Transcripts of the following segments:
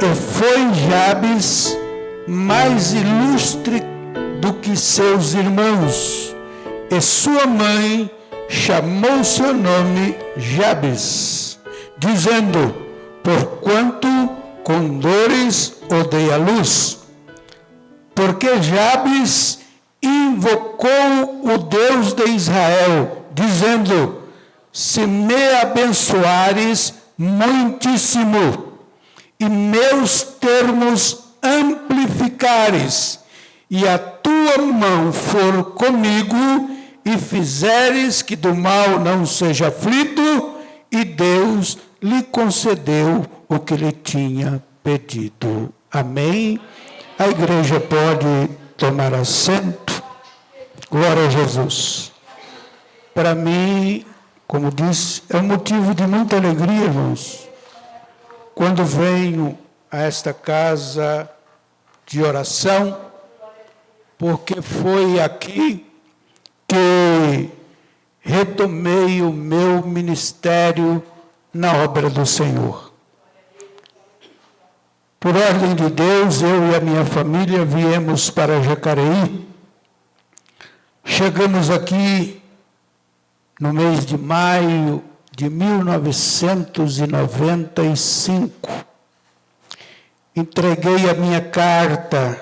E foi Jabes mais ilustre do que seus irmãos, e sua mãe chamou seu nome Jabes, dizendo: porquanto com dores o dei à luz. Porque Jabes invocou o Deus de Israel, dizendo: se me abençoares muitíssimo, e meus termos amplificares, e a tua mão for comigo, e fizeres que do mal não seja aflito, e Deus lhe concedeu o que lhe tinha pedido. Amém? A igreja pode tomar assento. Glória a Jesus. Para mim, como disse, é um motivo de muita alegria, irmãos, quando venho a esta casa de oração, porque foi aqui que retomei o meu ministério na obra do Senhor. Por ordem de Deus, eu e a minha família viemos para Jacareí. Chegamos aqui no mês de maio de 1995. Entreguei a minha carta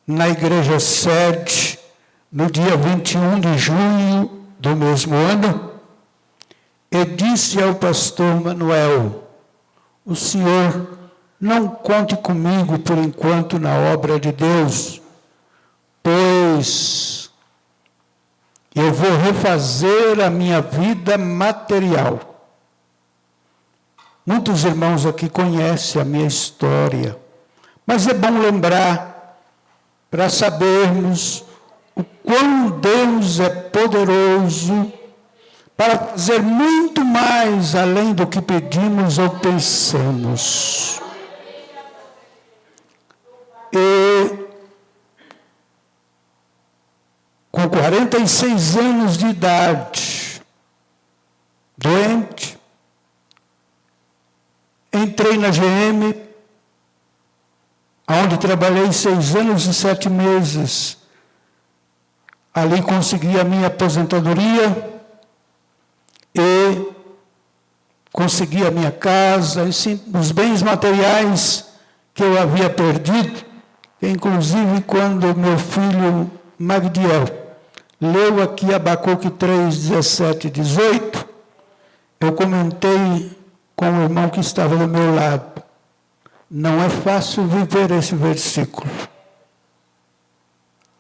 na igreja sede no dia 21 de junho do mesmo ano, e disse ao pastor Manuel: o senhor não conte comigo por enquanto na obra de Deus, pois eu vou refazer a minha vida material. Muitos irmãos aqui conhecem a minha história, mas é bom lembrar para sabermos o quão Deus é poderoso para fazer muito mais além do que pedimos ou pensamos. E com 46 anos de idade, doente, entrei na GM, onde trabalhei 6 anos e 7 meses. Ali consegui a minha aposentadoria e consegui a minha casa, os bens materiais que eu havia perdido, inclusive quando meu filho Magdiel leu aqui Abacuque 3, 17 e 18, eu comentei com o irmão que estava do meu lado: não é fácil viver esse versículo.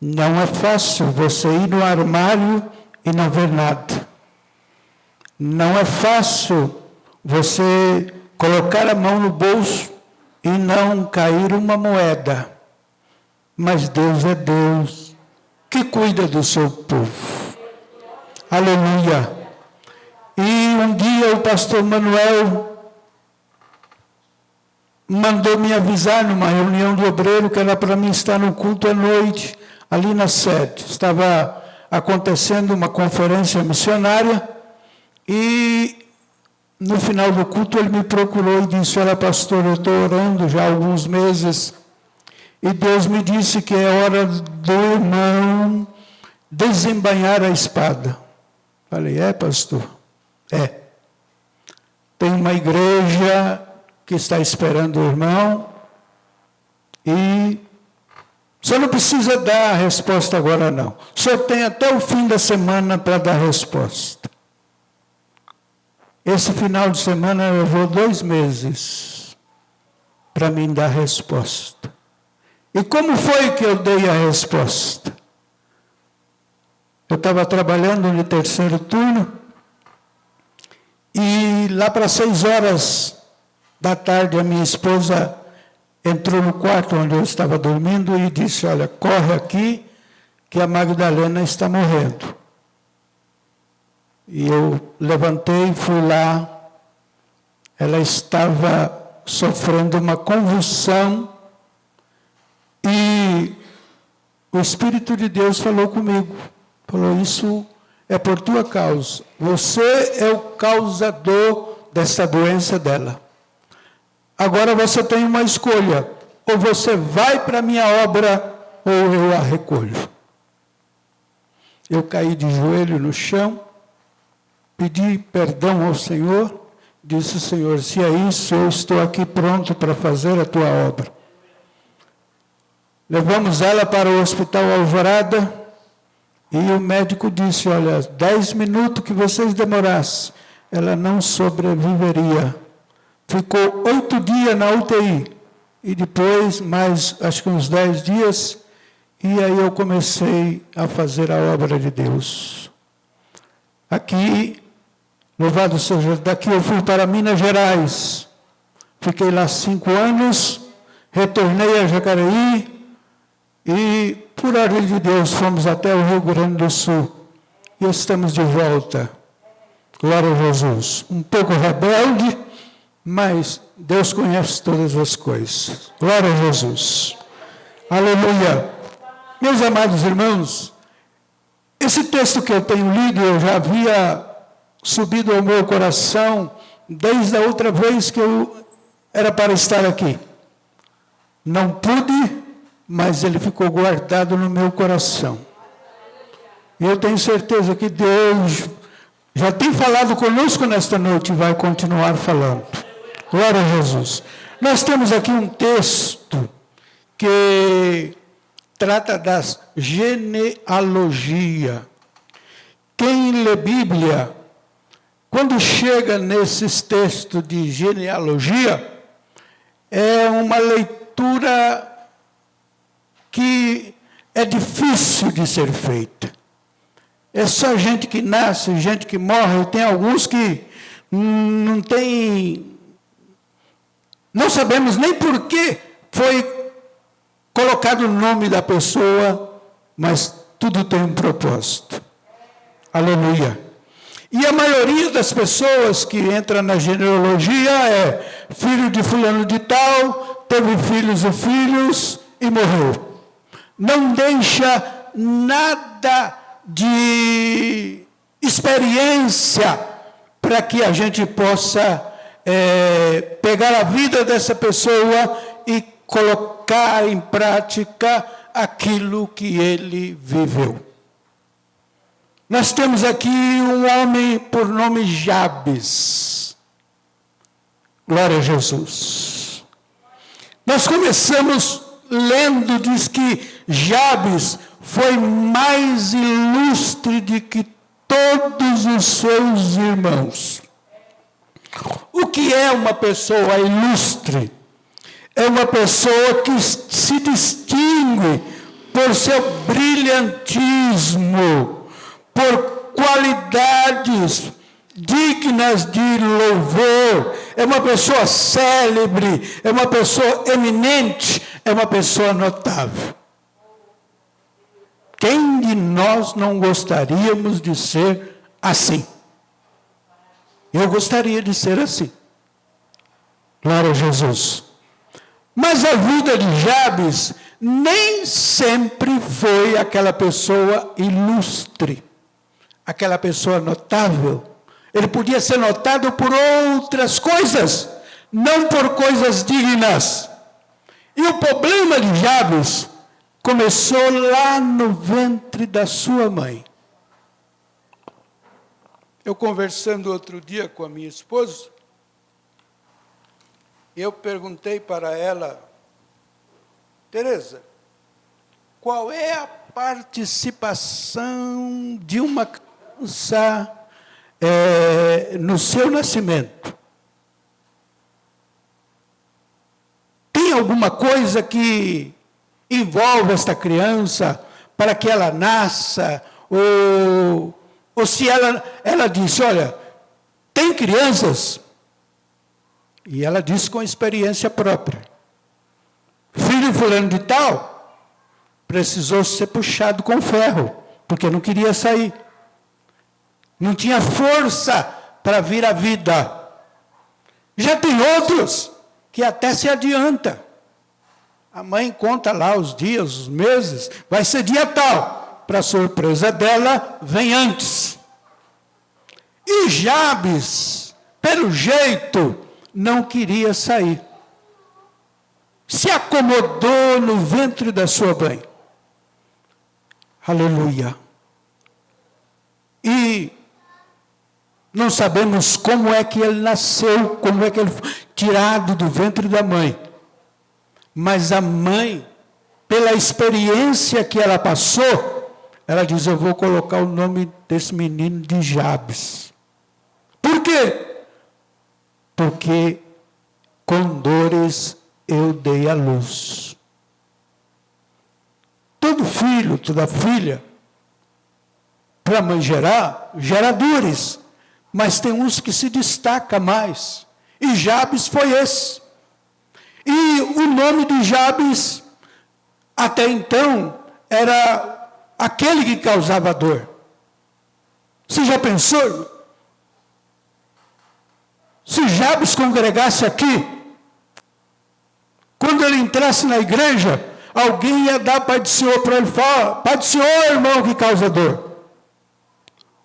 Não é fácil você ir no armário e não ver nada. Não é fácil você colocar a mão no bolso e não cair uma moeda. Mas Deus é Deus que cuida do seu povo. Aleluia. E um dia o pastor Manuel mandou me avisar numa reunião de obreiro que era para mim estar no culto à noite, ali na sede. Estava acontecendo uma conferência missionária e no final do culto ele me procurou e disse: olha, pastor, eu estou orando já há alguns meses e Deus me disse que é hora do irmão desembainhar a espada. Falei: é, pastor? É. Tem uma igreja que está esperando o irmão e o senhor não precisa dar a resposta agora, não. O senhor tem até o fim da semana para dar a resposta. Esse final de semana levou 2 meses para mim dar a resposta. E como foi que eu dei a resposta? Eu estava trabalhando no 3º turno e lá para 6 horas da tarde a minha esposa entrou no quarto onde eu estava dormindo e disse: olha, corre aqui que a Magdalena está morrendo. E eu levantei e fui lá. Ela estava sofrendo uma convulsão e o Espírito de Deus falou comigo. Falou: isso é por tua causa. Você é o causador dessa doença dela. agora você tem uma escolha: ou você vai para a minha obra, ou eu a recolho. Eu caí de joelho no chão, pedi perdão ao Senhor, disse: Senhor, se é isso, eu estou aqui pronto para fazer a tua obra. Levamos ela para o Hospital Alvorada, e o médico disse: olha, 10 minutos que vocês demorassem, ela não sobreviveria. Ficou 8 dias na UTI, e depois mais, acho que uns 10 dias, e aí eu comecei a fazer a obra de Deus. Aqui, louvado seja, daqui eu fui para Minas Gerais, fiquei lá 5 anos, retornei a Jacareí, e por ordem de Deus fomos até o Rio Grande do Sul, e estamos de volta. Glória a Jesus. Um pouco rebelde, mas Deus conhece todas as coisas. Glória a Jesus. Aleluia. Meus amados irmãos, esse texto que eu tenho lido, eu já havia subido ao meu coração desde a outra vez que eu era para estar aqui. Não pude, mas ele ficou guardado no meu coração. E eu tenho certeza que Deus já tem falado conosco nesta noite e vai continuar falando. Glória a Jesus. Nós temos aqui um texto que trata das genealogia. Quem lê Bíblia, quando chega nesses textos de genealogia, é uma leitura que é difícil de ser feita. É só gente que nasce, gente que morre, tem alguns que não sabemos nem por que foi colocado o nome da pessoa, mas tudo tem um propósito. Aleluia. E a maioria das pessoas que entram na genealogia é filho de fulano de tal, teve filhos e filhos e morreu. Não deixa nada de experiência para que a gente possa pegar a vida dessa pessoa e colocar em prática aquilo que ele viveu. Nós temos aqui um homem por nome Jabes. Glória a Jesus. Nós começamos lendo, diz que Jabes foi mais ilustre do que todos os seus irmãos. O que é uma pessoa ilustre? É uma pessoa que se distingue por seu brilhantismo, por qualidades dignas de louvor. É uma pessoa célebre, é uma pessoa eminente, é uma pessoa notável. Quem de nós não gostaríamos de ser assim? Eu gostaria de ser assim. Glória a Jesus. Mas a vida de Jabes nem sempre foi aquela pessoa ilustre, aquela pessoa notável. Ele podia ser notado por outras coisas, não por coisas dignas. E o problema de Jabes começou lá no ventre da sua mãe. Eu conversando outro dia com a minha esposa, eu perguntei para ela: Tereza, qual é a participação de uma criança no seu nascimento? Tem alguma coisa que envolve esta criança para que ela nasça? Ou se ela disse, olha, tem crianças, e ela disse com experiência própria, filho fulano de tal, precisou ser puxado com ferro, porque não queria sair. Não tinha força para vir à vida. Já tem outros que até se adianta. A mãe conta lá os dias, os meses, vai ser dia tal. Para surpresa dela, vem antes. E Jabes, pelo jeito, não queria sair. se acomodou no ventre da sua mãe. Aleluia. E não sabemos como é que ele nasceu, como é que ele foi tirado do ventre da mãe. Mas a mãe, pela experiência que ela passou, ela diz: eu vou colocar o nome desse menino de Jabes. Por quê? Porque com dores eu dei à luz. Todo filho, toda filha, para a mãe gerar, gera dores. Mas tem uns que se destacam mais. E Jabes foi esse. E o nome de Jabes, até então, era aquele que causava dor. Você já pensou? Se Jabes congregasse aqui, quando ele entrasse na igreja, alguém ia dar Pai do Senhor para ele falar: Pai do Senhor, irmão, que causa dor.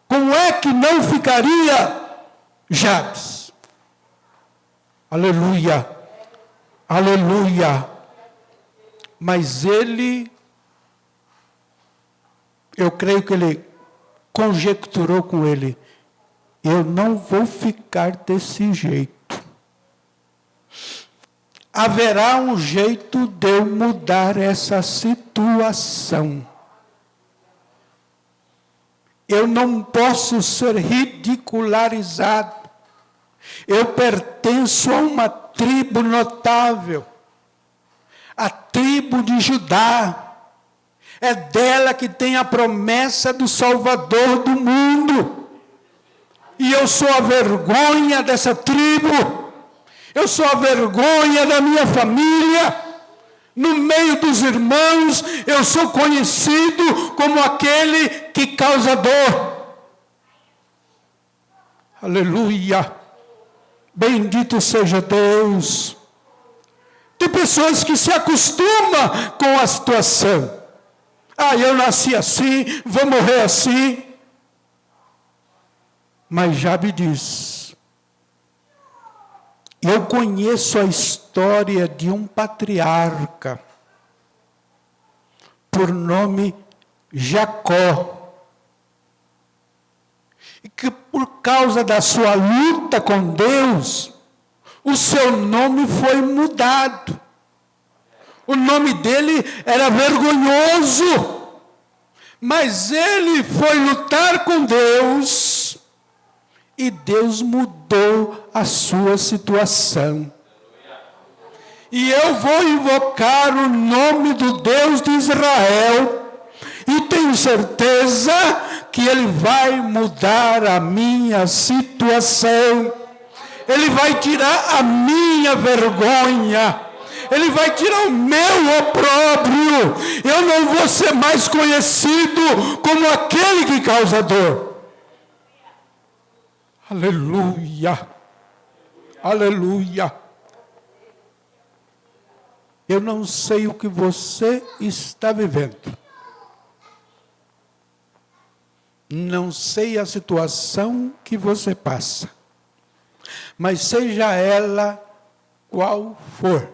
Como é que não ficaria Jabes? Aleluia, aleluia. Mas ele, eu creio que ele conjecturou com ele: eu não vou ficar desse jeito. Haverá um jeito de eu mudar essa situação. Eu não posso ser ridicularizado. Eu pertenço a uma tribo notável, a tribo de Judá. É dela que tem a promessa do Salvador do mundo. E eu sou a vergonha dessa tribo. Eu sou a vergonha da minha família. No meio dos irmãos, eu sou conhecido como aquele que causa dor. Aleluia. Bendito seja Deus. Tem pessoas que se acostumam com a situação. Ah, eu nasci assim, vou morrer assim. Mas Jabe diz: eu conheço a história de um patriarca, por nome Jacó, e que por causa da sua luta com Deus, o seu nome foi mudado. O nome dele era vergonhoso, mas ele foi lutar com Deus, e Deus mudou a sua situação. E eu vou invocar o nome do Deus de Israel, e tenho certeza que Ele vai mudar a minha situação. Ele vai tirar a minha vergonha. Ele vai tirar o meu opróbrio. Eu não vou ser mais conhecido como aquele que causa dor. Aleluia, aleluia. Eu não sei o que você está vivendo. Não sei a situação que você passa. Mas seja ela qual for,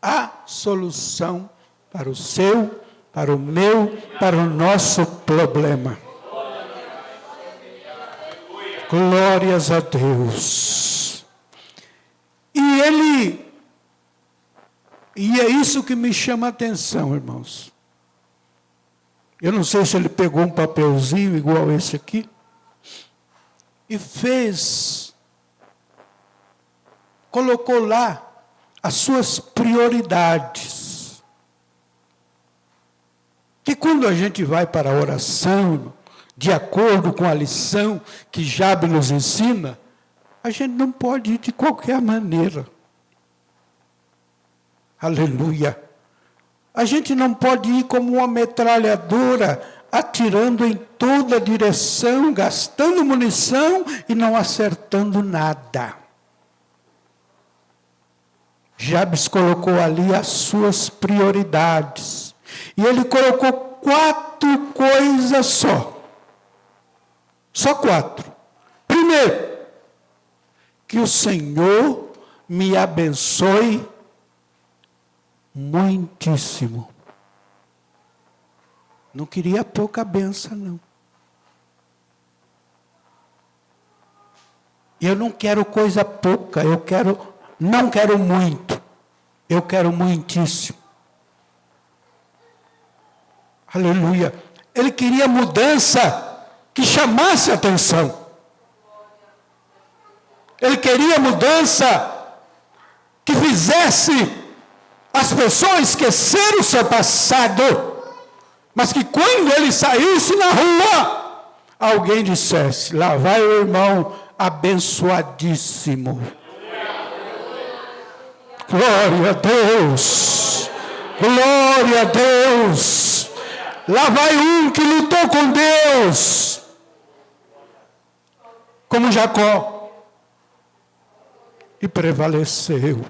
há solução para o seu, para o meu, para o nosso problema. Glórias a Deus. E é isso que me chama a atenção, irmãos. Eu não sei se ele pegou um papelzinho igual esse aqui e colocou lá as suas prioridades. Que quando a gente vai para a oração, de acordo com a lição que Jabe nos ensina, a gente não pode ir de qualquer maneira. Aleluia. A gente não pode ir como uma metralhadora, atirando em toda direção, gastando munição e não acertando nada. Jabes colocou ali as suas prioridades. E ele colocou 4 coisas só. Só 4. Primeiro, que o Senhor me abençoe muitíssimo. Não queria pouca benção, não. Eu não quero coisa pouca, não quero muito, eu quero muitíssimo. Aleluia. Ele queria mudança que chamasse a atenção. Ele queria mudança que fizesse as pessoas esquecer o seu passado, mas que quando ele saísse na rua, alguém dissesse: lá vai o irmão abençoadíssimo. Glória a Deus, glória a Deus. Lá vai um que lutou com Deus, como Jacó, e prevaleceu.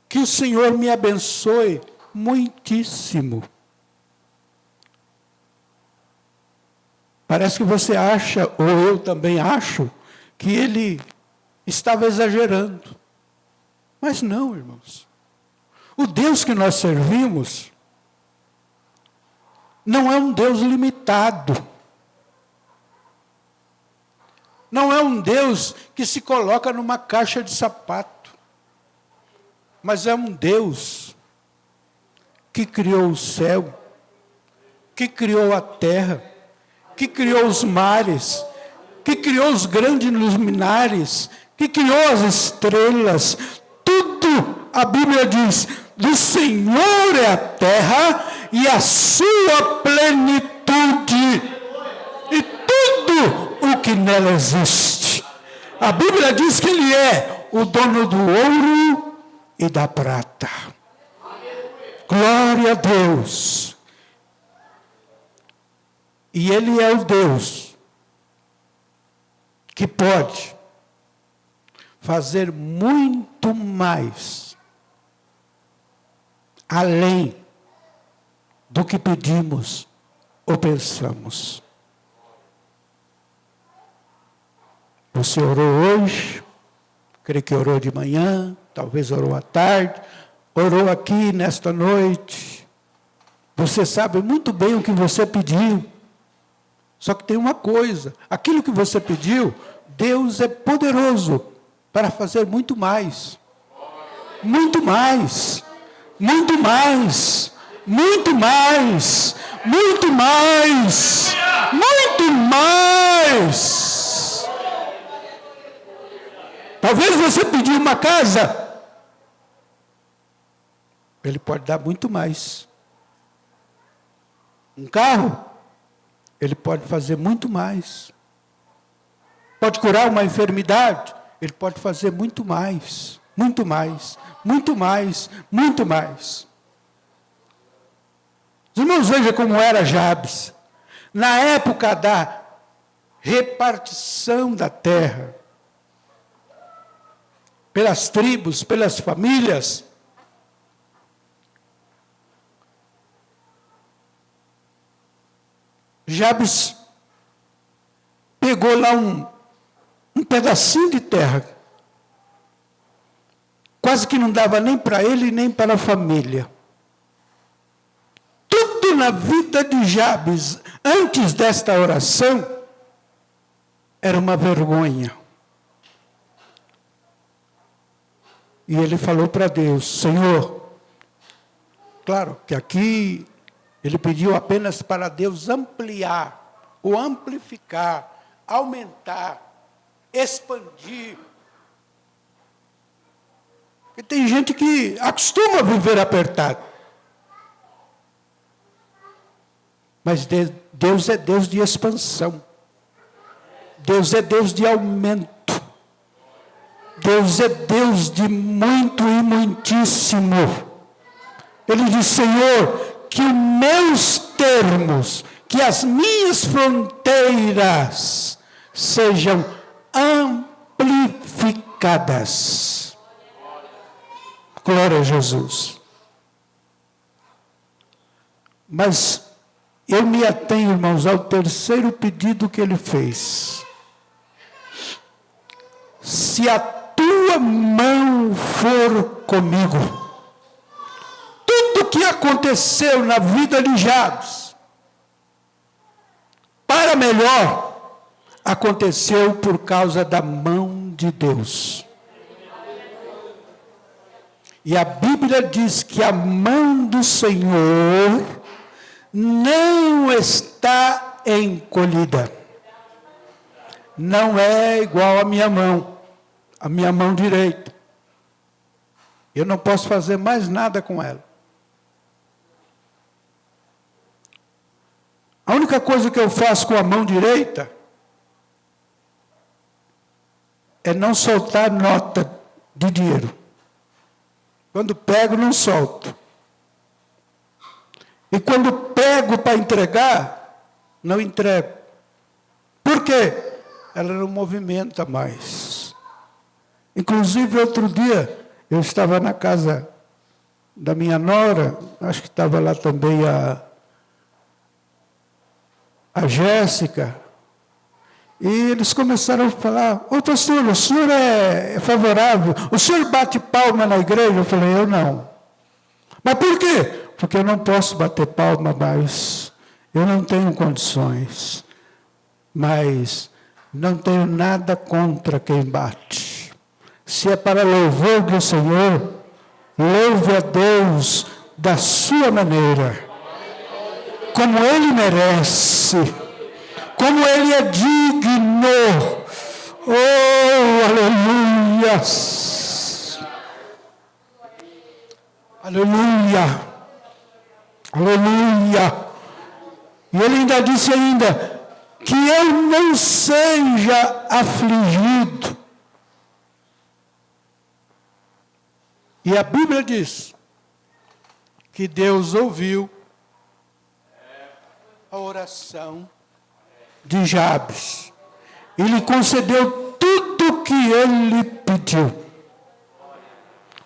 Que o Senhor me abençoe muitíssimo. Parece que você acha, ou eu também acho, que ele estava exagerando. Mas não, irmãos. O Deus que nós servimos não é um Deus limitado. Não é um Deus que se coloca numa caixa de sapato. Mas é um Deus que criou o céu, que criou a terra, que criou os mares, que criou os grandes luminares, que criou as estrelas. Tudo, a Bíblia diz, do Senhor é a terra e a sua plenitude, e tudo o que nela existe. A Bíblia diz que Ele é o dono do ouro e da prata. Glória a Deus. E Ele é o Deus que pode fazer muito mais, além do que pedimos ou pensamos. Você orou hoje, creio que orou de manhã, talvez orou à tarde, orou aqui nesta noite. Você sabe muito bem o que você pediu. Só que tem uma coisa, aquilo que você pediu, Deus é poderoso para fazer muito mais. Muito mais. Muito mais. Muito mais. Muito mais. Muito mais. Talvez você pediu uma casa. Ele pode dar muito mais. Um carro. Ele pode fazer muito mais. Pode curar uma enfermidade. Ele pode fazer muito mais. Muito mais. Muito mais. Muito mais. Os irmãos, vejam como era Jabes. Na época da repartição da terra, pelas tribos, pelas famílias, Jabes pegou lá um pedacinho de terra, quase que não dava nem para ele, nem para a família. Tudo na vida de Jabes, antes desta oração, era uma vergonha. E ele falou para Deus: Senhor, claro que aqui ele pediu apenas para Deus ampliar, ou amplificar, aumentar, expandir. Porque tem gente que acostuma a viver apertado. Mas Deus é Deus de expansão. Deus é Deus de aumento. Deus é Deus de muito e muitíssimo. Ele diz: Senhor, que os meus termos, que as minhas fronteiras sejam amplificadas. Glória a Jesus. Mas eu me atenho, irmãos, ao terceiro pedido que ele fez. Se a tua tua mão for comigo. Tudo que aconteceu na vida de Jabes, para melhor, aconteceu por causa da mão de Deus. E a Bíblia diz que a mão do Senhor não está encolhida. Não é igual a minha mão direita. Eu não posso fazer mais nada com ela. A única coisa que eu faço com a mão direita é não soltar nota de dinheiro. Quando pego, não solto. E quando pego para entregar, não entrego. Por quê? Ela não movimenta mais. Inclusive, outro dia, eu estava na casa da minha nora, acho que estava lá também a Jéssica, e eles começaram a falar: ô pastor, o senhor é favorável, o senhor bate palma na igreja? Eu falei: eu não. Mas por quê? Porque eu não posso bater palma mais, eu não tenho condições, mas não tenho nada contra quem bate. Se é para louvor do Senhor, louve a Deus da sua maneira, como Ele merece, como Ele é digno. Oh, aleluia! Aleluia! Aleluia! E Ele ainda disse que eu não seja afligido. E a Bíblia diz que Deus ouviu a oração de Jabes. Ele concedeu tudo o que ele pediu.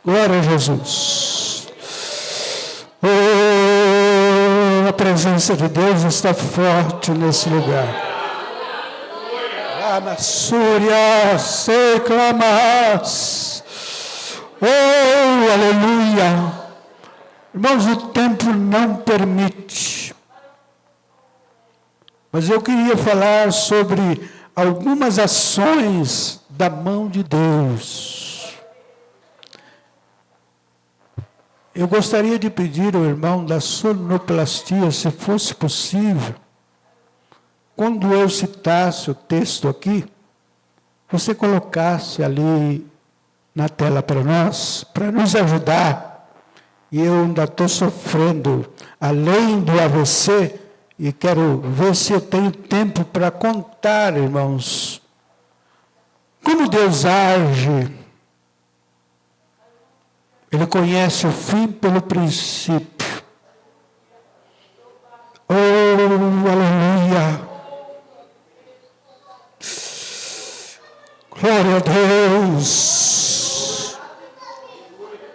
Glória a Jesus. Oh, a presença de Deus está forte nesse lugar. Na Súria se clamas. Oh, aleluia. Irmãos, o tempo não permite. Mas eu queria falar sobre algumas ações da mão de Deus. Eu gostaria de pedir ao irmão da sonoplastia, se fosse possível, quando eu citasse o texto aqui, você colocasse ali na tela para nós, para nos ajudar. E eu ainda estou sofrendo, além do AVC, e quero ver se eu tenho tempo para contar, irmãos, como Deus age. Ele conhece o fim pelo princípio. Oh, aleluia! Glória a Deus!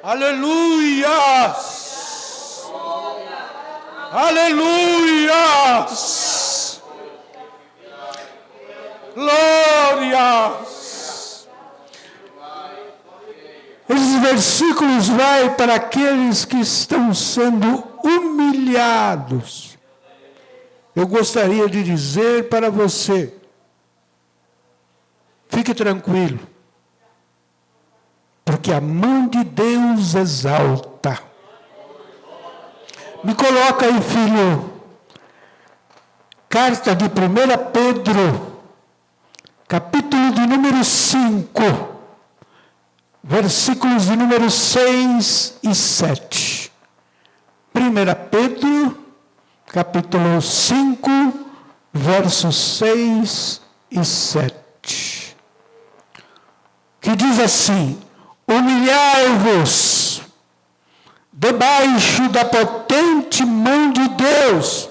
Aleluia! Aleluia! Glória! Esses versículos vai para aqueles que estão sendo humilhados. Eu gostaria de dizer para você, fique tranquilo, porque a mão de Deus exalta. Me coloca aí, filho, carta de 1 Pedro, capítulo de número 5, versículos de número 6 e 7. 1 Pedro, capítulo 5, versos 6 e 7. Que diz assim: humilhai-vos debaixo da potente mão de Deus,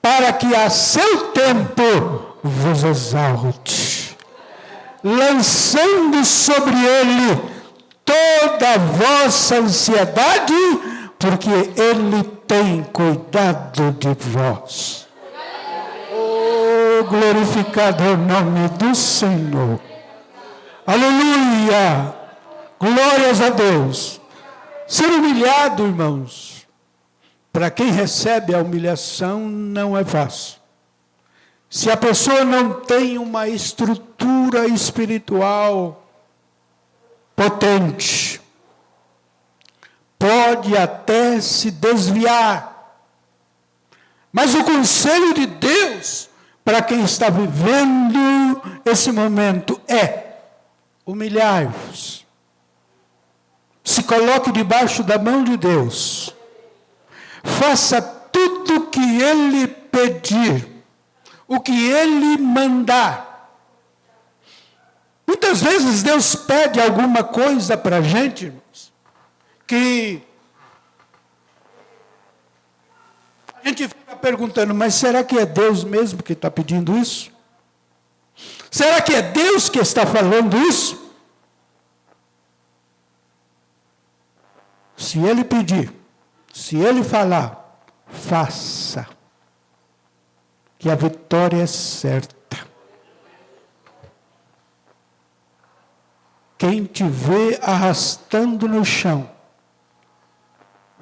para que a seu tempo vos exalte, lançando sobre ele toda a vossa ansiedade, porque ele tem cuidado de vós. Oh, glorificado é o nome do Senhor. Aleluia! Glórias a Deus. Ser humilhado, irmãos, para quem recebe a humilhação não é fácil. Se a pessoa não tem uma estrutura espiritual potente, pode até se desviar. Mas o conselho de Deus para quem está vivendo esse momento é: humilhai-vos. Se coloque debaixo da mão de Deus. Faça tudo o que Ele pedir, o que Ele mandar. Muitas vezes Deus pede alguma coisa para a gente, irmãos, que a gente fica perguntando, mas será que é Deus mesmo que está pedindo isso? Será que é Deus que está falando isso? Se Ele pedir, se Ele falar, faça, que a vitória é certa. Quem te vê arrastando no chão,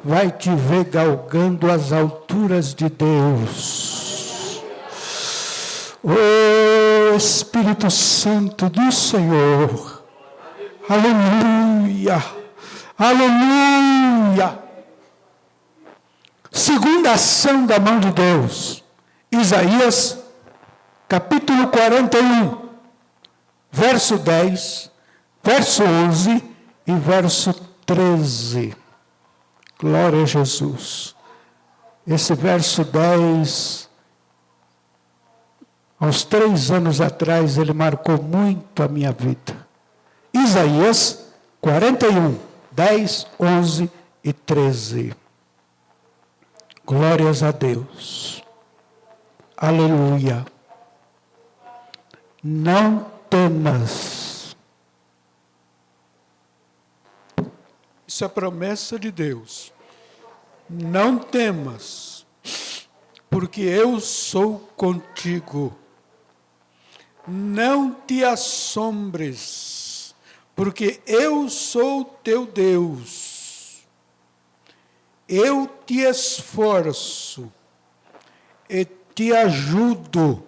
vai te ver galgando as alturas de Deus. O Espírito Santo do Senhor, aleluia, aleluia. Segunda ação da mão de Deus, Isaías, capítulo 41, verso 10, verso 11 e verso 13. Glória a Jesus. Esse verso 10, aos 3 anos atrás, ele marcou muito a minha vida. Isaías 41, 10, 11 e 13. Glórias a Deus. Aleluia. Não temas. Isso é promessa de Deus. Não temas, porque eu sou contigo. Não te assombres, porque eu sou teu Deus. Eu te esforço, e te ajudo,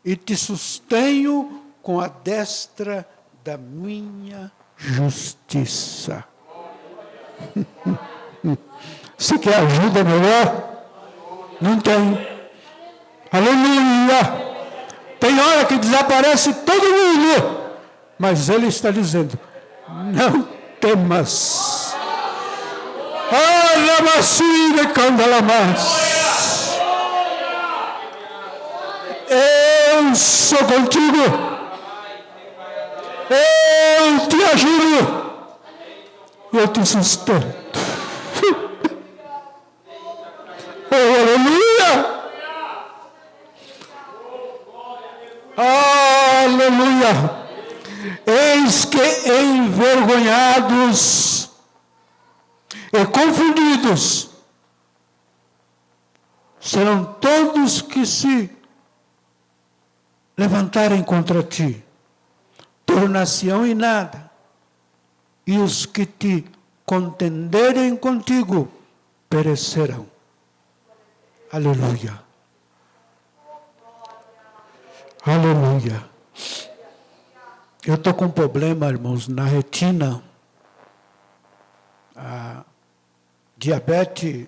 e te sustenho com a destra da minha justiça. Você quer ajuda melhor? Não tem. Aleluia! Tem hora que desaparece todo mundo, mas Ele está dizendo: não temas. Eu sou contigo. Eu te ajudo. Eu te sustento. Oh, aleluia! Aleluia! Eis que envergonhados e confundidos serão todos que se levantarem contra ti, tornar-se-ão em nada, e os que te contenderem contigo perecerão. Aleluia. Aleluia. Eu estou com um problema, irmãos, na retina. A diabetes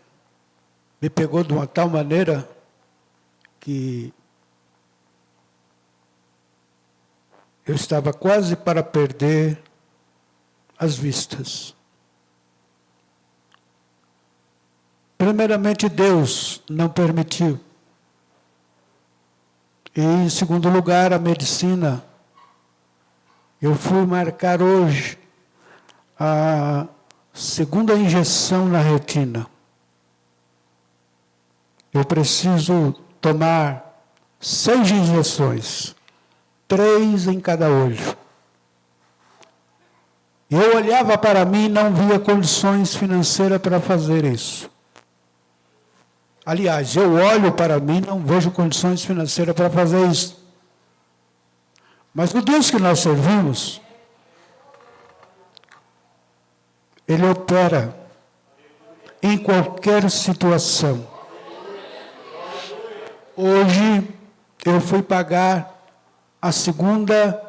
me pegou de uma tal maneira que eu estava quase para perder as vistas. Primeiramente, Deus não permitiu. E, em segundo lugar, a medicina. Eu fui marcar hoje a segunda injeção na retina. Eu preciso tomar 6 injeções, 3 em cada olho. Eu olhava para mim e não via condições financeiras para fazer isso. Aliás, eu olho para mim e não vejo condições financeiras para fazer isso. Mas o Deus que nós servimos, Ele opera em qualquer situação. Hoje eu fui pagar a segunda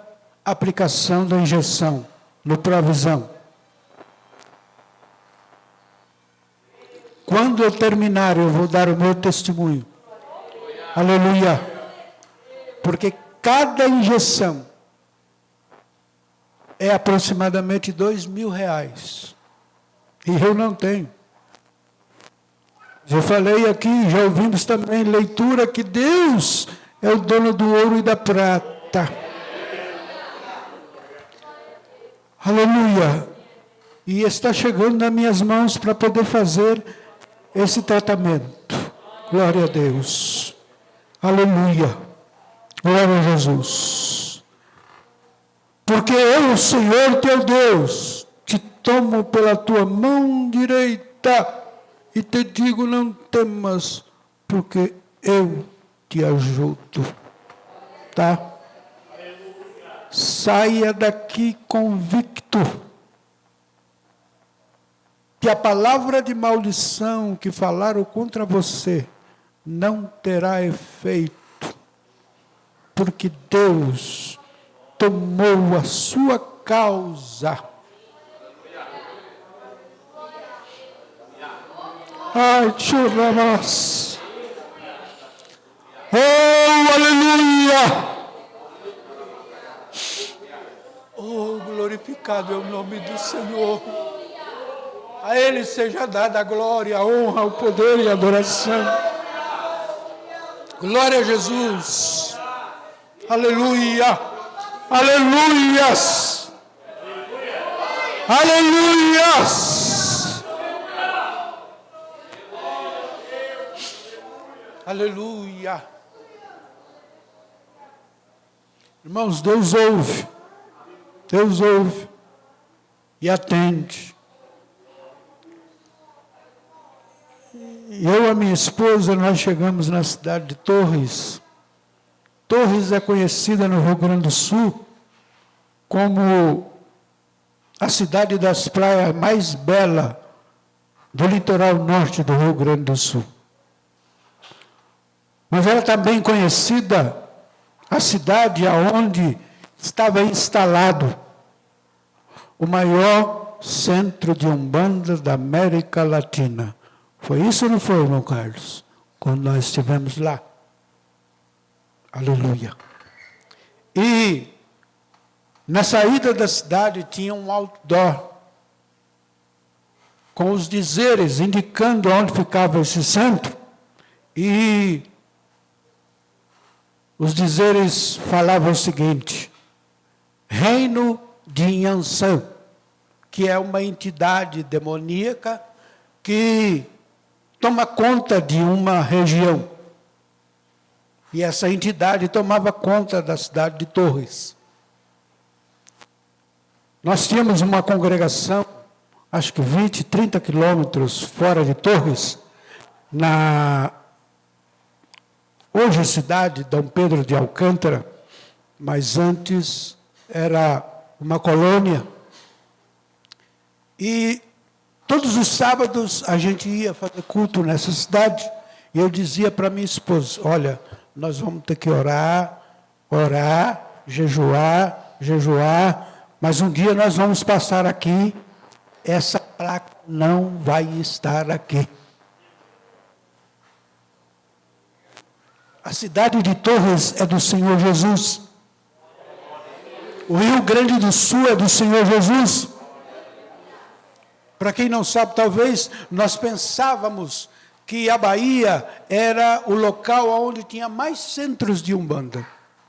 aplicação da injeção no Provisão. Quando eu terminar, eu vou dar o meu testemunho. Aleluia. Porque cada injeção é aproximadamente R$2.000. E eu não tenho. Já falei aqui, já ouvimos também leitura que Deus é o dono do ouro e da prata. Aleluia. E está chegando nas minhas mãos para poder fazer esse tratamento. Glória a Deus. Aleluia. Glória a Jesus. Porque eu, Senhor teu Deus, te tomo pela tua mão direita e te digo, não temas, porque eu te ajudo. Tá? Saia daqui convicto que a palavra de maldição que falaram contra você não terá efeito, porque Deus tomou a sua causa. Ai, churrabas. Oh, aleluia. Oh, glorificado é o nome do Senhor. A Ele seja dada a glória, a honra, o poder e a adoração. Glória a Jesus. Aleluia. Aleluias. Aleluias. Aleluia. Irmãos, Deus ouve. Deus ouve e atende. Eu e a minha esposa, nós chegamos na cidade de Torres. Torres é conhecida no Rio Grande do Sul como a cidade das praias mais bela do litoral norte do Rio Grande do Sul. Mas era também conhecida a cidade aonde estava instalado o maior centro de Umbanda da América Latina. Foi isso ou não foi, irmão Carlos? Quando nós estivemos lá. Aleluia. E na saída da cidade tinha um outdoor com os dizeres indicando onde ficava esse centro. E os dizeres falavam o seguinte: Reino de Inhansã, que é uma entidade demoníaca que toma conta de uma região. E essa entidade tomava conta da cidade de Torres. Nós tínhamos uma congregação, acho que 20, 30 quilômetros fora de Torres, na hoje cidade Dom Pedro de Alcântara, mas antes era uma colônia. E todos os sábados a gente ia fazer culto nessa cidade. E eu dizia para minha esposa, olha, nós vamos ter que orar, jejuar, mas um dia nós vamos passar aqui, essa placa não vai estar aqui. A cidade de Torres é do Senhor Jesus. O Rio Grande do Sul é do Senhor Jesus. Para quem não sabe, talvez nós pensávamos que a Bahia era o local onde tinha mais centros de Umbanda.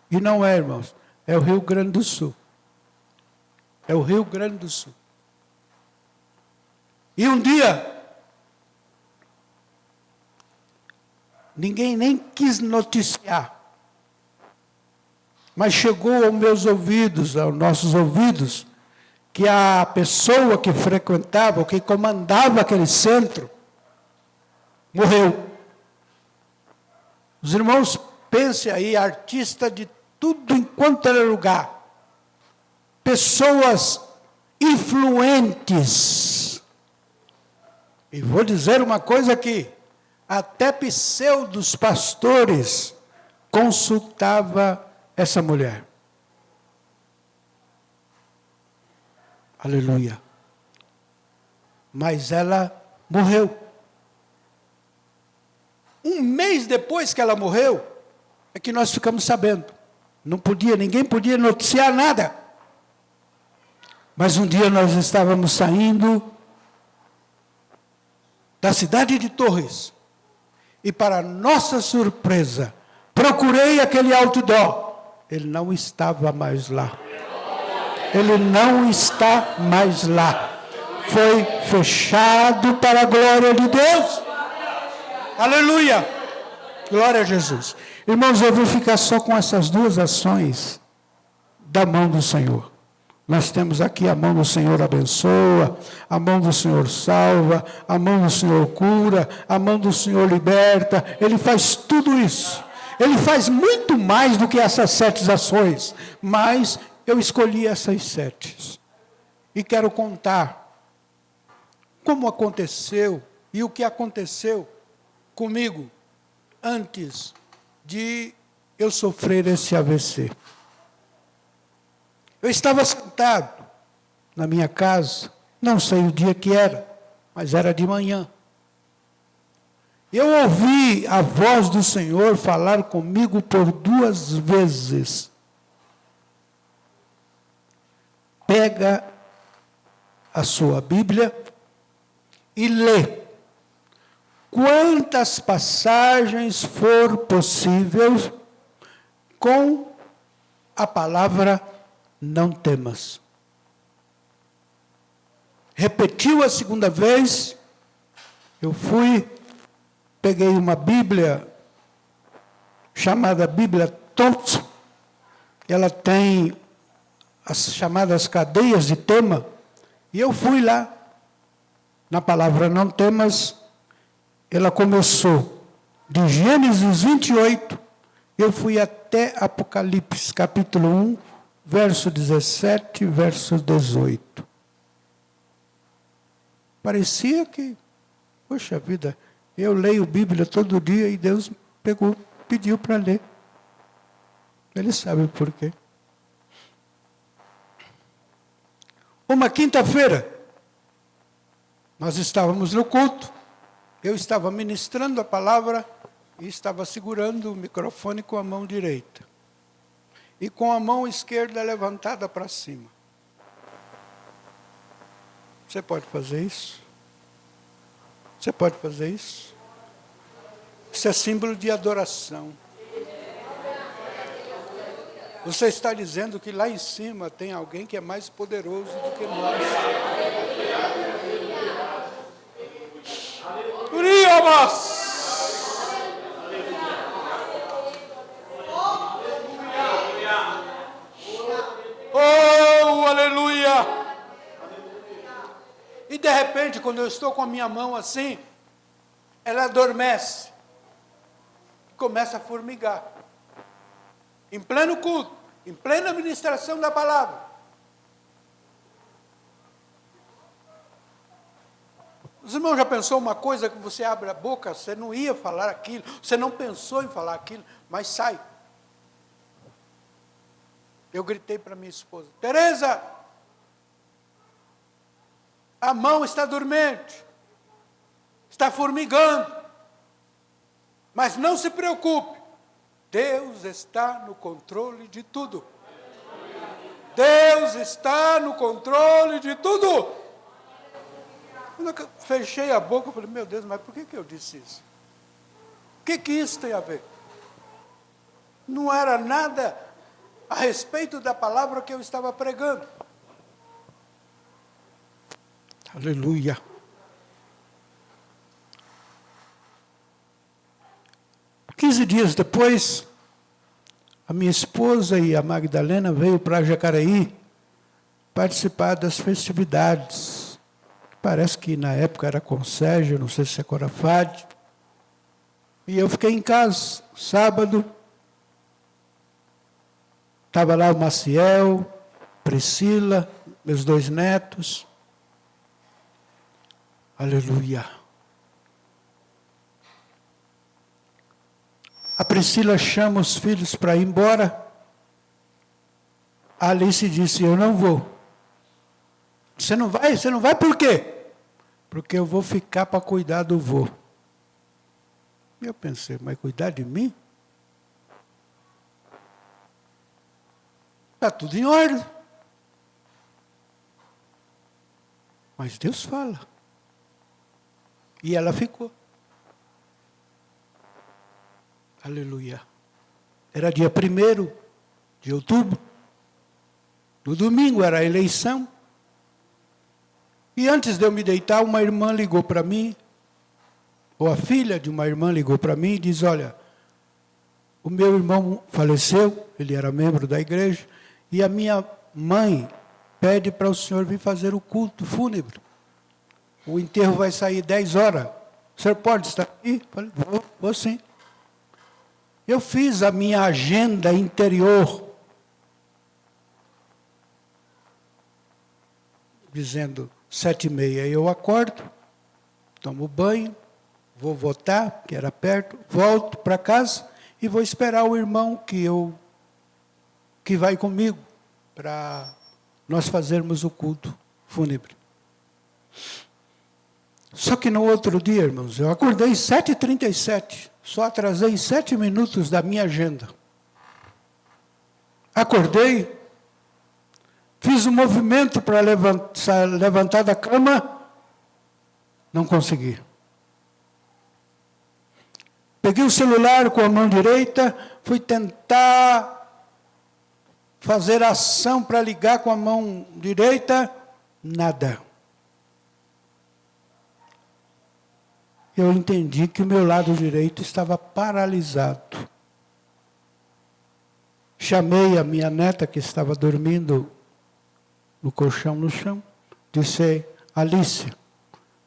E não é, irmãos. É o Rio Grande do Sul. É o Rio Grande do Sul. E um dia, ninguém nem quis noticiar, mas chegou aos meus ouvidos, aos nossos ouvidos, que a pessoa que frequentava, que comandava aquele centro, morreu. Os irmãos, pensem aí, artista de tudo enquanto era lugar, pessoas influentes, E vou dizer uma coisa aqui, até pseudos pastores consultava essa mulher. Aleluia. Mas ela morreu. Um mês depois que ela morreu, é que nós ficamos sabendo. Ninguém podia noticiar nada. Mas um dia nós estávamos saindo da cidade de Torres. E para nossa surpresa, procurei aquele outdoor. Ele não estava mais lá. Ele não está mais lá. Foi fechado para a glória de Deus. Aleluia! Glória a Jesus. Irmãos, eu vou ficar só com essas duas ações da mão do Senhor. Nós temos aqui a mão do Senhor abençoa, a mão do Senhor salva, a mão do Senhor cura, a mão do Senhor liberta. Ele faz tudo isso. Ele faz muito mais do que essas 7 ações. Mas eu escolhi essas 7. E quero contar como aconteceu e o que aconteceu comigo antes de eu sofrer esse AVC. Eu estava sentado na minha casa, não sei o dia que era, mas era de manhã. Eu ouvi a voz do Senhor falar comigo por 2 vezes. Pega a sua Bíblia e lê quantas passagens for possível com a palavra não temas. Repetiu a segunda vez, eu peguei uma Bíblia, chamada Bíblia Thompson, ela tem as chamadas cadeias de tema, e eu fui lá, na palavra não temas, ela começou de Gênesis 28, eu fui até Apocalipse, capítulo 1, verso 17, verso 18. Parecia que, poxa vida, eu leio Bíblia todo dia e Deus pediu para ler. Ele sabe por quê. Uma quinta-feira, nós estávamos no culto, eu estava ministrando a palavra e estava segurando o microfone com a mão direita. E com a mão esquerda levantada para cima. Você pode fazer isso? Você pode fazer isso? Isso é símbolo de adoração. Você está dizendo que lá em cima tem alguém que é mais poderoso do que nós. Uriamas! Oh, aleluia! E de repente, quando eu estou com a minha mão assim, ela adormece. Começa a formigar. Em pleno culto, em plena ministração da palavra. Os irmãos já pensou uma coisa que você abre a boca, você não ia falar aquilo, você não pensou em falar aquilo, mas sai. Eu gritei para minha esposa, Tereza, a mão está dormente, está formigando, mas não se preocupe, Deus está no controle de tudo. Deus está no controle de tudo. Quando eu fechei a boca, eu falei, meu Deus, mas por que eu disse isso? O que isso tem a ver? Não era nada a respeito da palavra que eu estava pregando. Aleluia. Quinze dias depois, a minha esposa e a Magdalena veio para Jacareí participar das festividades. Parece que na época era Consérgio, não sei se é Corafade. E eu fiquei em casa, sábado. Estava lá o Maciel, Priscila, meus 2 netos. Aleluia. A Priscila chama os filhos para ir embora. A Alice disse, eu não vou. Você não vai? Você não vai por quê? Porque eu vou ficar para cuidar do vô. Eu pensei, mas cuidar de mim? Está tudo em ordem. Mas Deus fala. E ela ficou. Aleluia. Era dia 1º de outubro. No domingo era a eleição. E antes de eu me deitar, uma irmã ligou para mim, ou a filha de uma irmã ligou para mim e diz, olha, o meu irmão faleceu, ele era membro da igreja, e a minha mãe pede para o senhor vir fazer o culto fúnebre. O enterro vai sair 10 horas. O senhor pode estar aqui? Falei, vou sim. Eu fiz a minha agenda interior, dizendo 7h30 eu acordo, tomo banho, vou votar, que era perto, volto para casa e vou esperar o irmão que vai comigo para nós fazermos o culto fúnebre. Só que no outro dia, irmãos, eu acordei 7h37, só atrasei 7 minutos da minha agenda. Acordei, fiz um movimento para levantar da cama, não consegui. Peguei o celular com a mão direita, fui tentar fazer ação para ligar com a mão direita, nada. Eu entendi que o meu lado direito estava paralisado. Chamei a minha neta, que estava dormindo no colchão no chão, disse, Alice,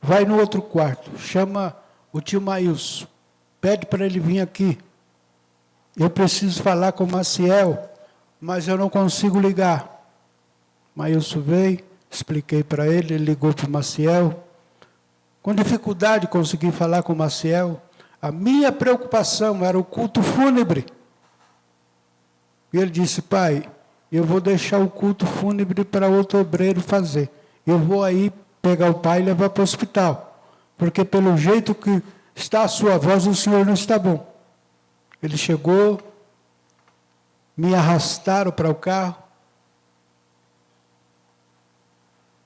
vai no outro quarto, chama o tio Maílson, pede para ele vir aqui. Eu preciso falar com o Maciel, mas eu não consigo ligar. Maílson veio, expliquei para ele, ele ligou para o Maciel. Com dificuldade consegui falar com o Maciel. A minha preocupação era o culto fúnebre. E ele disse, pai, eu vou deixar o culto fúnebre para outro obreiro fazer. Eu vou aí pegar o pai e levar para o hospital. Porque pelo jeito que está a sua voz, o senhor não está bom. Ele chegou, me arrastaram para o carro,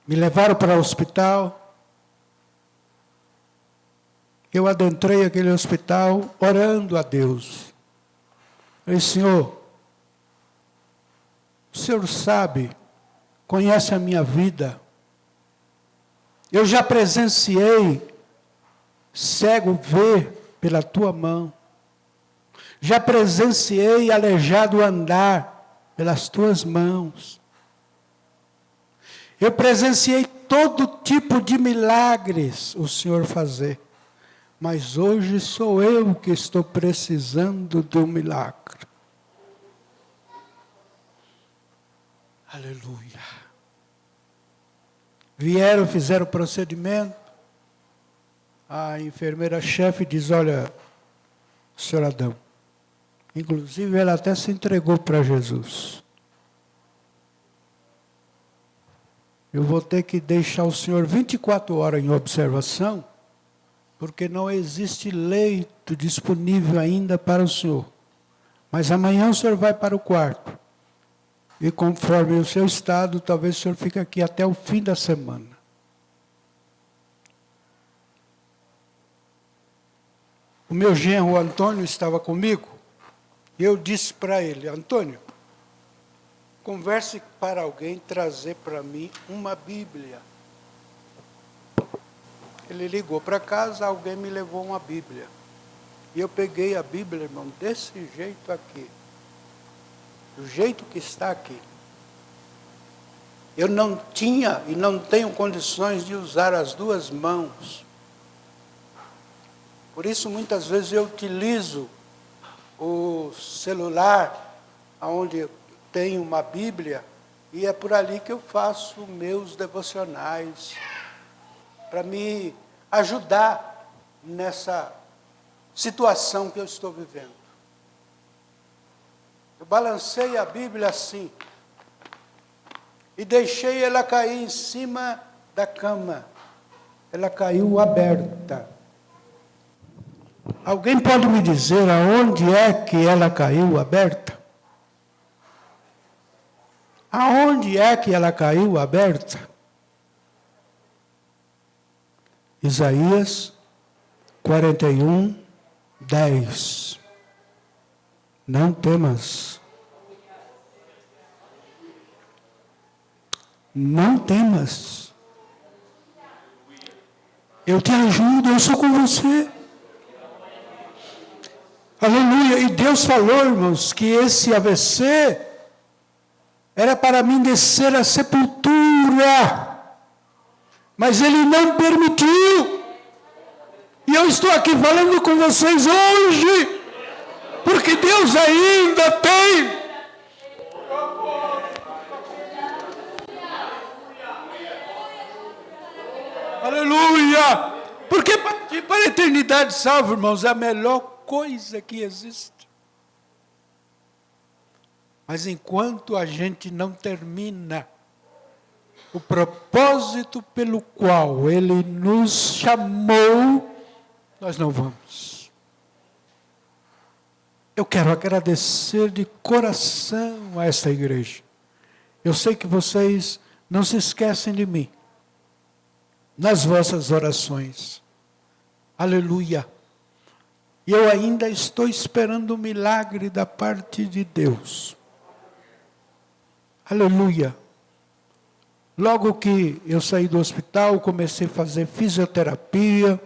me levaram para o hospital. Eu adentrei aquele hospital orando a Deus. Falei, Senhor, o Senhor sabe, conhece a minha vida. Eu já presenciei cego ver pela tua mão. Já presenciei aleijado andar pelas tuas mãos. Eu presenciei todo tipo de milagres o Senhor fazer. Mas hoje sou eu que estou precisando de um milagre. Aleluia. Vieram, fizeram o procedimento. A enfermeira-chefe diz, olha, senhor Adão, inclusive ela até se entregou para Jesus. Eu vou ter que deixar o senhor 24 horas em observação, porque não existe leito disponível ainda para o senhor. Mas amanhã o senhor vai para o quarto. E conforme o seu estado, talvez o senhor fique aqui até o fim da semana. O meu genro Antônio estava comigo. E eu disse para ele, Antônio, converse para alguém trazer para mim uma Bíblia. Ele ligou para casa, alguém me levou uma Bíblia. E eu peguei a Bíblia, irmão, desse jeito aqui. Do jeito que está aqui. Eu não tinha e não tenho condições de usar as duas mãos. Por isso, muitas vezes, eu utilizo o celular, onde eu tenho uma Bíblia, e é por ali que eu faço meus devocionais, para me ajudar nessa situação que eu estou vivendo. balancei a Bíblia assim e deixei ela cair em cima da cama. Ela caiu aberta. Alguém pode me dizer aonde é que ela caiu aberta? Aonde é que ela caiu aberta? Isaías 41, 10. Não temas. Não temas. Eu te ajudo, eu sou com você. Aleluia. E Deus falou, irmãos, que esse AVC era para mim descer à sepultura. Mas Ele não permitiu. E eu estou aqui falando com vocês hoje, porque Deus ainda tem. Aleluia! Porque partir para a eternidade salvo, irmãos, é a melhor coisa que existe. Mas enquanto a gente não termina o propósito pelo qual Ele nos chamou, nós não vamos. Eu quero agradecer de coração a esta igreja. Eu sei que vocês não se esquecem de mim nas vossas orações. Aleluia. E eu ainda estou esperando um milagre da parte de Deus. Aleluia. Logo que eu saí do hospital, comecei a fazer fisioterapia,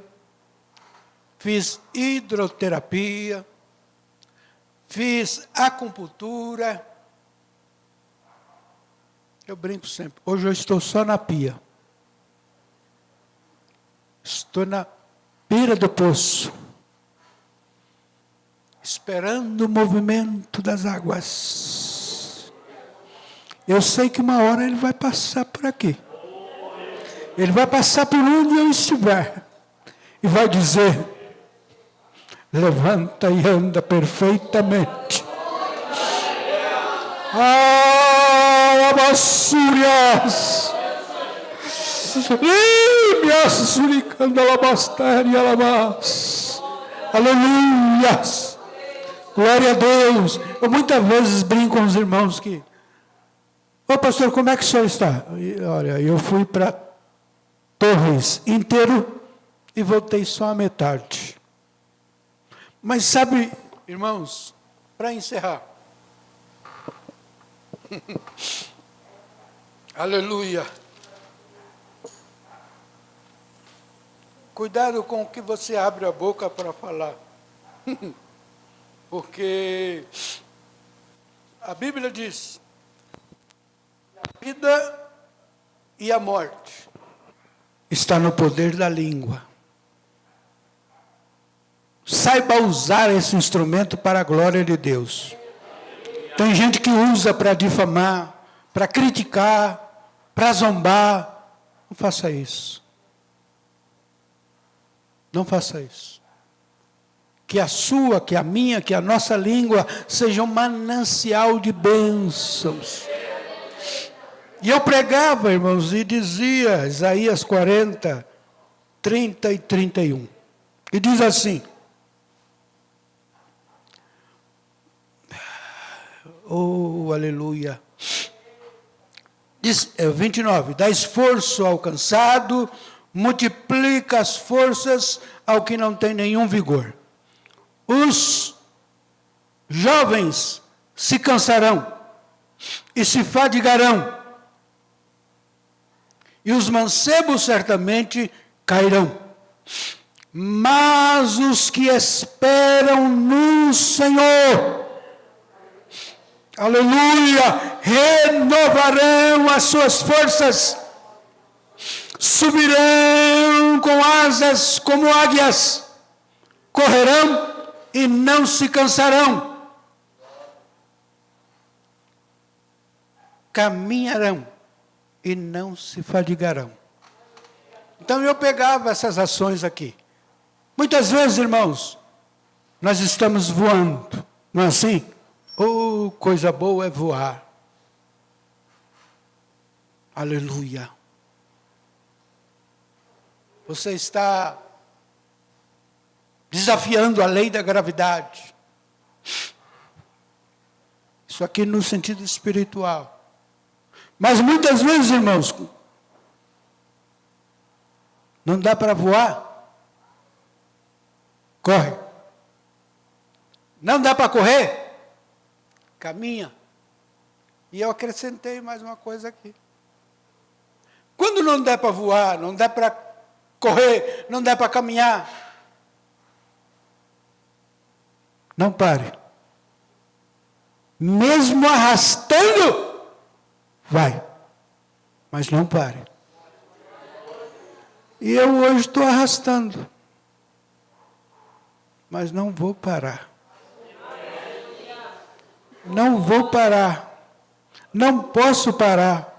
fiz hidroterapia, fiz acupuntura. Eu brinco sempre. Hoje eu estou só na pia. Estou na beira do poço, esperando o movimento das águas. Eu sei que uma hora Ele vai passar por aqui. Ele vai passar por onde eu estiver. E vai dizer: levanta e anda perfeitamente. Ah, Abassúrias! Aleluia! Glória a Deus! Eu muitas vezes brinco com os irmãos que: ô pastor, como é que o senhor está? Olha, eu fui para Torres inteiro e voltei só a metade. Mas sabe, irmãos, para encerrar. Aleluia. Cuidado com o que você abre a boca para falar. Porque a Bíblia diz: a vida e a morte está no poder da língua. Saiba usar esse instrumento para a glória de Deus. Tem gente que usa para difamar, para criticar, para zombar. Não faça isso. Não faça isso. Que a sua, que a minha, que a nossa língua seja um manancial de bênçãos. E eu pregava, irmãos, e dizia, Isaías 40, 30 e 31. E diz assim: oh, aleluia. Diz, 29, dá esforço ao cansado, multiplica as forças ao que não tem nenhum vigor. Os jovens se cansarão e se fadigarão, e os mancebos certamente cairão. Mas os que esperam no Senhor, aleluia, renovarão as suas forças, subirão com asas como águias, correrão e não se cansarão, caminharão e não se fadigarão. Então eu pegava essas ações aqui. Muitas vezes, irmãos, nós estamos voando, não é assim? Oh, coisa boa é voar. Aleluia. Você está desafiando a lei da gravidade. Isso aqui no sentido espiritual. Mas muitas vezes, irmãos, não dá para voar. Corre. Não dá para correr. Caminha. E eu acrescentei mais uma coisa aqui. Quando não dá para voar, não dá para correr, não dá para caminhar, não pare. Mesmo arrastando, vai. Mas não pare. E eu hoje estou arrastando. Mas não vou parar. Não vou parar. Não posso parar.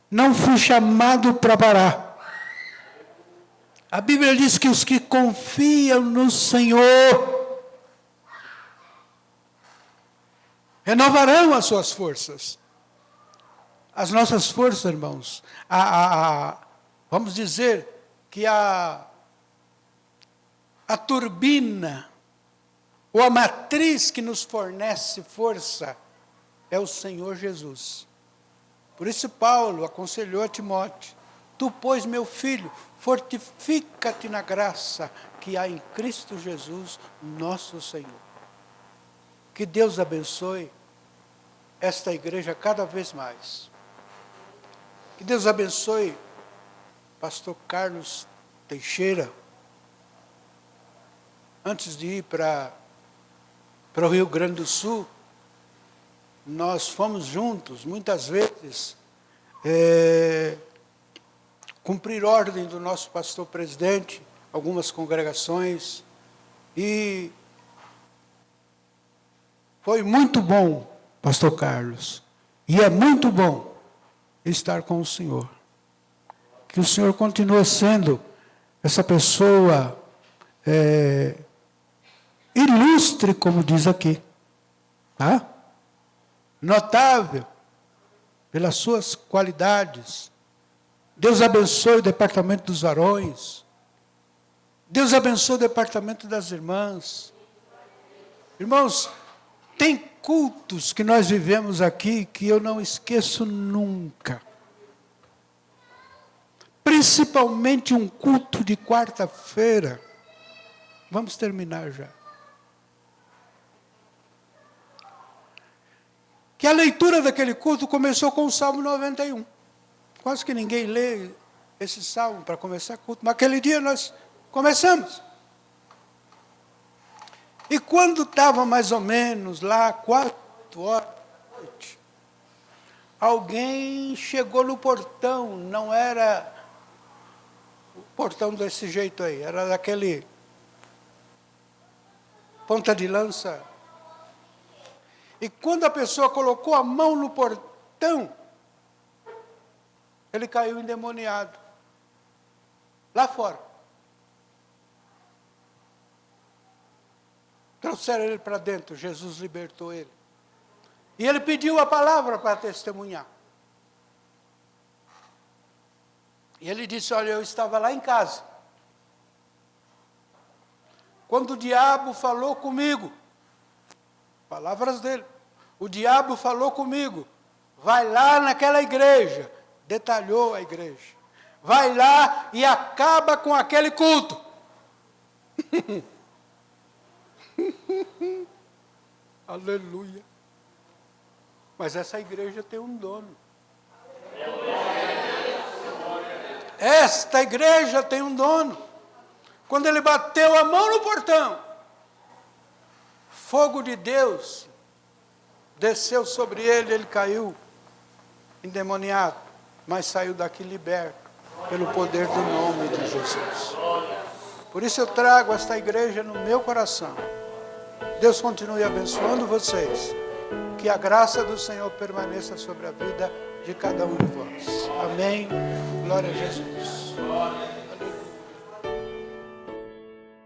Não fui chamado para parar. A Bíblia diz que os que confiam no Senhor renovarão as suas forças. As nossas forças, irmãos, vamos dizer que a turbina, ou a matriz que nos fornece força, é o Senhor Jesus. Por isso Paulo aconselhou a Timóteo: tu, pois, meu filho, fortifica-te na graça que há em Cristo Jesus, nosso Senhor. Que Deus abençoe esta igreja cada vez mais. Que Deus abençoe pastor Carlos Teixeira. Antes de ir para o Rio Grande do Sul, nós fomos juntos, muitas vezes, cumprir ordem do nosso pastor presidente, algumas congregações, e foi muito bom, pastor Carlos, e é muito bom estar com o Senhor. Que o Senhor continue sendo essa pessoa ilustre, como diz aqui, tá? Notável pelas suas qualidades. Deus abençoe o departamento dos varões. Deus abençoe o departamento das irmãs. Irmãos, tem cultos que nós vivemos aqui que eu não esqueço nunca. Principalmente um culto de quarta-feira. Vamos terminar já. Que a leitura daquele culto começou com o Salmo 91. Quase que ninguém lê esse salmo para começar o culto. Mas aquele dia nós começamos. E quando estava mais ou menos lá, 4 horas da noite, alguém chegou no portão. Não era o portão desse jeito aí. Era daquele ponta de lança. E quando a pessoa colocou a mão no portão, ele caiu endemoniado. Lá fora. Trouxeram ele para dentro, Jesus libertou ele. E ele pediu a palavra para testemunhar. E ele disse: olha, eu estava lá em casa. Quando o diabo falou comigo, palavras dele, o diabo falou comigo, vai lá naquela igreja, detalhou a igreja, vai lá e acaba com aquele culto. Aleluia. Mas essa igreja tem um dono. Esta igreja tem um dono. Quando ele bateu a mão no portão, fogo de Deus desceu sobre ele, ele caiu endemoniado, mas saiu daqui liberto, pelo poder do nome de Jesus. Por isso eu trago esta igreja no meu coração. Deus continue abençoando vocês. Que a graça do Senhor permaneça sobre a vida de cada um de vós. Amém. Glória a Jesus.